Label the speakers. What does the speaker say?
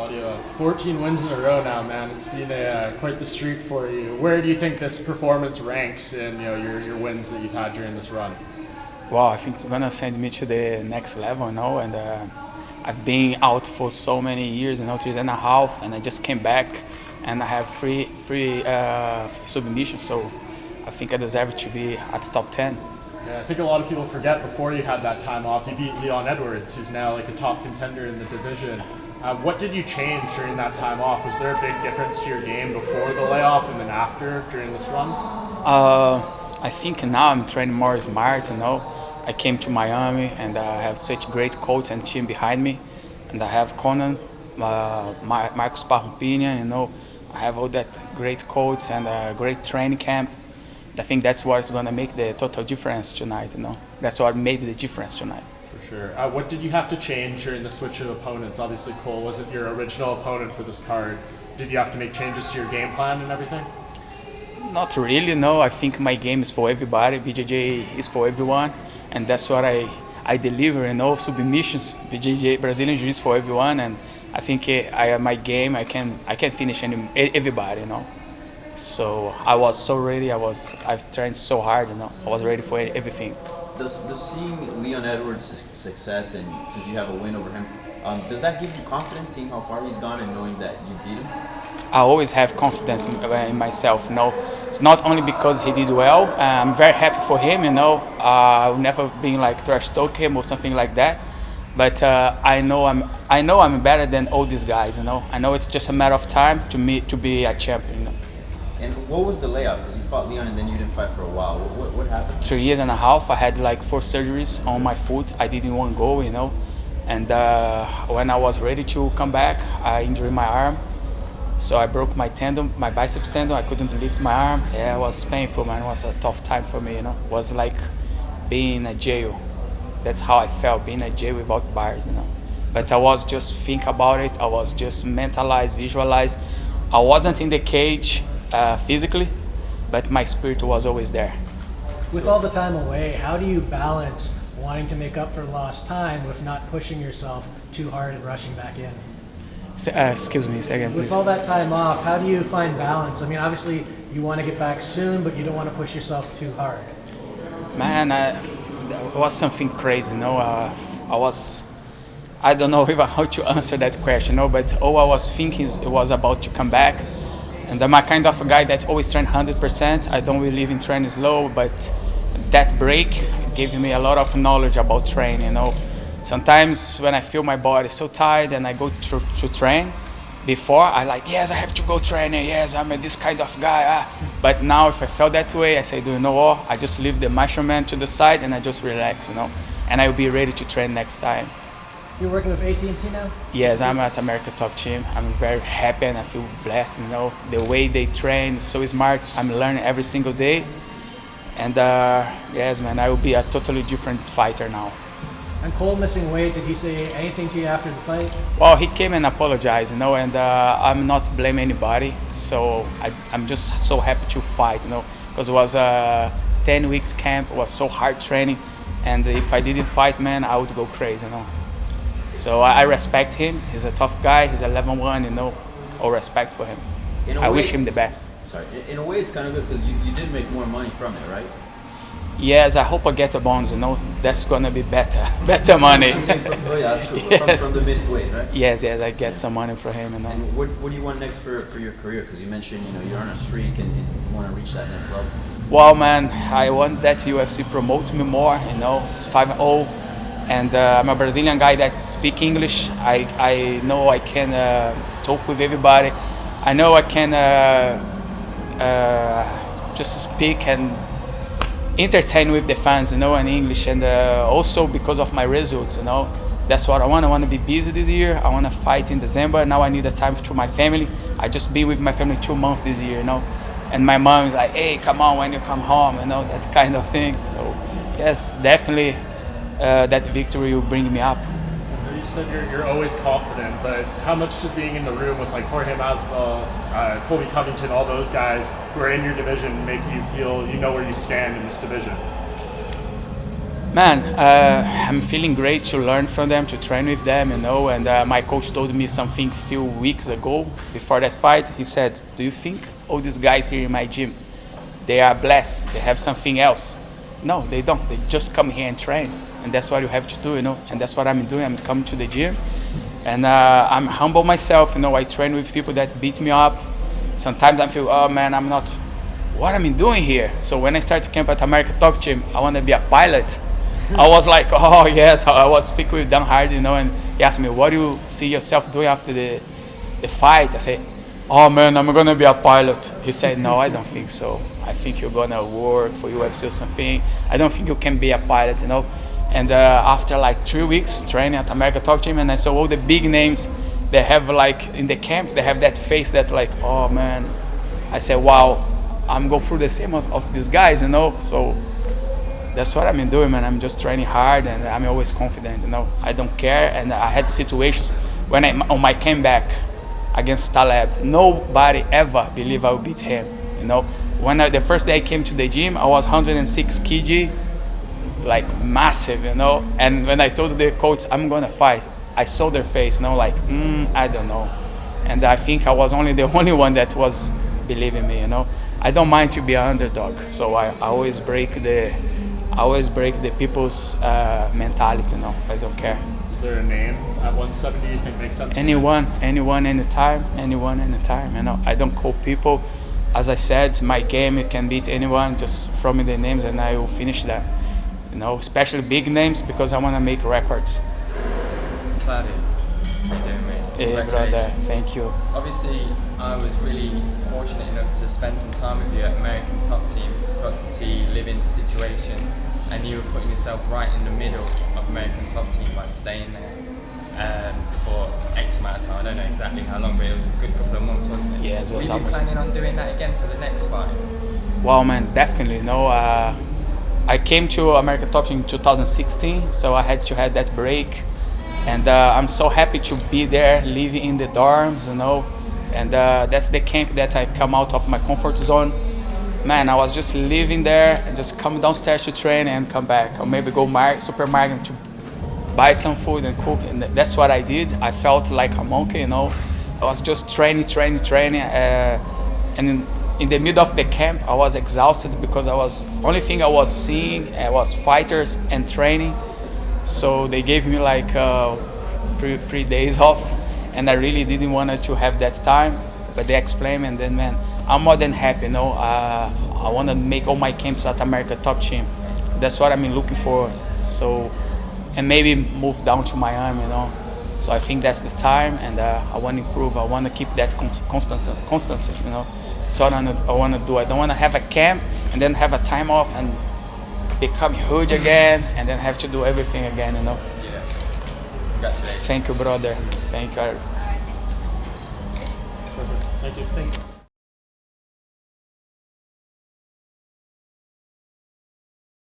Speaker 1: Claudio, 14 wins in a row now, man. It's been quite the streak for you. Where do you think this performance ranks in your wins that you've had during this run?
Speaker 2: Well, I think it's gonna send me to the next level, and I've been out for so many years, 3.5, and I just came back, and I have three submissions, so I think I deserve to be at top 10.
Speaker 1: Yeah, I think a lot of people forget before you had that time off, you beat Leon Edwards, who's now like a top contender in the division. What did you change during that time off? Was there a big difference to your game before the layoff and then after during this run?
Speaker 2: I think now I'm training more smart, I came to Miami and I have such great coach and team behind me. And I have Conan, Marcos Parrumpinian, I have all that great coach and a great training camp. I think that's what's going to make the total difference tonight, That's what made the difference tonight.
Speaker 1: For sure. What did you have to change during the switch of opponents? Obviously, Cole wasn't your original opponent for this card. Did you have to make changes to your game plan and everything?
Speaker 2: Not really, no. I think my game is for everybody. BJJ is for everyone, and that's what I deliver. Submissions. BJJ Brazilian Jiu-Jitsu for everyone, and I think my game I can finish everybody, So I was so ready. I've trained so hard, I was ready for everything.
Speaker 3: Does seeing Leon Edwards' success, and since you have a win over him, does that give you confidence seeing how far he's gone and knowing that you beat him?
Speaker 2: I always have confidence in myself. It's not only because he did well. I'm very happy for him. I've never been like trash talk him or something like that. But I know I'm better than all these guys. I know it's just a matter of time to be a champion.
Speaker 3: And what was the layoff? Because you fought Leon and then you didn't fight for a while. What happened?
Speaker 2: 3.5 years. I had like 4 surgeries on my foot. I did in one go, And when I was ready to come back, I injured my arm. So I broke my tendon, my biceps tendon. I couldn't lift my arm. Yeah, it was painful, man. It was a tough time for me, It was like being in a jail. That's how I felt, being in a jail without bars, But I was just think about it. I was just mentalize, visualize. I wasn't in the cage physically, but my spirit was always there.
Speaker 4: With all the time away, how do you balance wanting to make up for lost time with not pushing yourself too hard and rushing back in?
Speaker 2: Excuse me, say again, please.
Speaker 4: With all that time off, how do you find balance? I mean, obviously you want to get back soon, but you don't want to push yourself too hard.
Speaker 2: Man, it was something crazy, I don't know even how to answer that question, but all I was thinking it was about to come back. And I'm a kind of a guy that always train 100%. I don't believe in training slow, but that break gave me a lot of knowledge about training, Sometimes when I feel my body so tired and I go to train, before I yes, I have to go training, yes, I'm this kind of guy. But now if I felt that way, I say, do you know what? I just leave the measurement to the side and I just relax, And I will be ready to train next time.
Speaker 4: You're working with AT&T now?
Speaker 2: Yes, I'm at America Top Team. I'm very happy and I feel blessed, The way they train is so smart. I'm learning every single day. And yes, man, I will be a totally different fighter now.
Speaker 4: And Cole missing weight, did he say anything to you after the fight?
Speaker 2: Well, he came and apologized, and I'm not blaming anybody. So I'm just so happy to fight, because it was a 10 weeks camp. It was so hard training, and if I didn't fight, man, I would go crazy, So I respect him. He's a tough guy. He's 11-1, all respect for him. I wish him the best.
Speaker 3: Sorry, in a way, it's kind of good because you did make more money from it, right?
Speaker 2: Yes, I hope I get a bonus, That's gonna be better money.
Speaker 3: Oh yeah, that's true.
Speaker 2: Yes.
Speaker 3: From the missed weight, right?
Speaker 2: Yes, I get some money for him,
Speaker 3: And what do you want next for your career? Because you mentioned, you're on a streak and you want to reach that next level.
Speaker 2: Well, man, I want that UFC promote me more, It's 5-0, and I'm a Brazilian guy that speaks English. I know I can talk with everybody. I know I can just speak and entertain with the fans, in English, and also because of my results, That's what I want. I want to be busy this year. I want to fight in December. Now I need a time to my family. I just been with my family 2 months this year, And my mom is like, hey, come on when you come home, that kind of thing. So, yes, definitely that victory will bring me up.
Speaker 1: You said you're always confident, but how much does being in the room with like Jorge Masvidal, Colby Covington, all those guys who are in your division make you feel you know where you stand in this division?
Speaker 2: Man, I'm feeling great to learn from them, to train with them, you know. And my coach told me something a few weeks ago before that fight. He said, "Do you think all these guys here in my gym, they are blessed? They have something else?" No, they don't. They just come here and train, and that's what you have to do, you know. And that's what I'm doing. I'm coming to the gym, and I'm humble myself, you know. I train with people that beat me up. Sometimes I feel, oh man, I'm not. What am I doing here? So when I started camp at American Top Team, I want to be a pilot. I was like, oh yes, I was speaking with Dan Hardy, you know, and he asked me, what do you see yourself doing after the fight? I said, oh man, I'm gonna be a pilot. He said, no, I don't think so. I think you're gonna work for UFC or something. I don't think you can be a pilot, you know. And after like 3 weeks training at American Top Team, and I saw all the big names, they have like in the camp, they have that face that like, oh man. I said, wow, I'm going through the same of these guys, you know. So that's what I'm doing, man. I'm just training hard, and I'm always confident, you know. I don't care, and I had situations when on my comeback against Taleb, nobody ever believed I would beat him, you know. When the first day I came to the gym, I was 106 kg, like massive, you know. And when I told the coach I'm gonna fight, I saw their face, you know, like, I don't know. And I think I was the only one that was believing me, you know. I don't mind to be an underdog, so I always break the people's mentality, you know. I don't care.
Speaker 1: Is there a name at 170 you think makes sense?
Speaker 2: Anyone, anytime, you know. I don't call people. As I said, my game, you can beat anyone, just throw me the names and I will finish them. You know, especially big names, because I want to make records.
Speaker 5: Claudio, how you doing, mate?
Speaker 2: Hey, brother, thank you.
Speaker 5: Obviously, I was really fortunate enough to spend some time with you at American Top Team. Got to see you live in the situation, and you were putting yourself right in the middle of American Top Team by staying there for X amount of time. I don't know exactly how long, but it was a good couple of months, wasn't it?
Speaker 2: Yeah, it was
Speaker 5: Were you planning on doing that again for the next fight?
Speaker 2: Wow, man, definitely. No, I came to American Top Team in 2016, so I had to have that break. And I'm so happy to be there, living in the dorms, you know. And that's the camp that I come out of my comfort zone. Man, I was just living there and just come downstairs to train and come back. Or maybe go supermarket to buy some food and cook. And that's what I did. I felt like a monkey, you know. I was just training. And in the middle of the camp, I was exhausted because only thing I was seeing was fighters and training. So they gave me like 3 days off, and I really didn't want to have that time, but they explained, and then, man, I'm more than happy, you know. I want to make all my camps at America Top Team. That's what I'm looking for. So, and maybe move down to Miami, you know. So I think that's the time, and I want to improve. I want to keep that constancy, you know. So I want to do. I don't want to have a camp and then have a time off and become huge again, and then have to do everything again, you know.
Speaker 5: Yeah. Congratulations.
Speaker 2: Thank you, brother. Thank you.
Speaker 1: Thank you.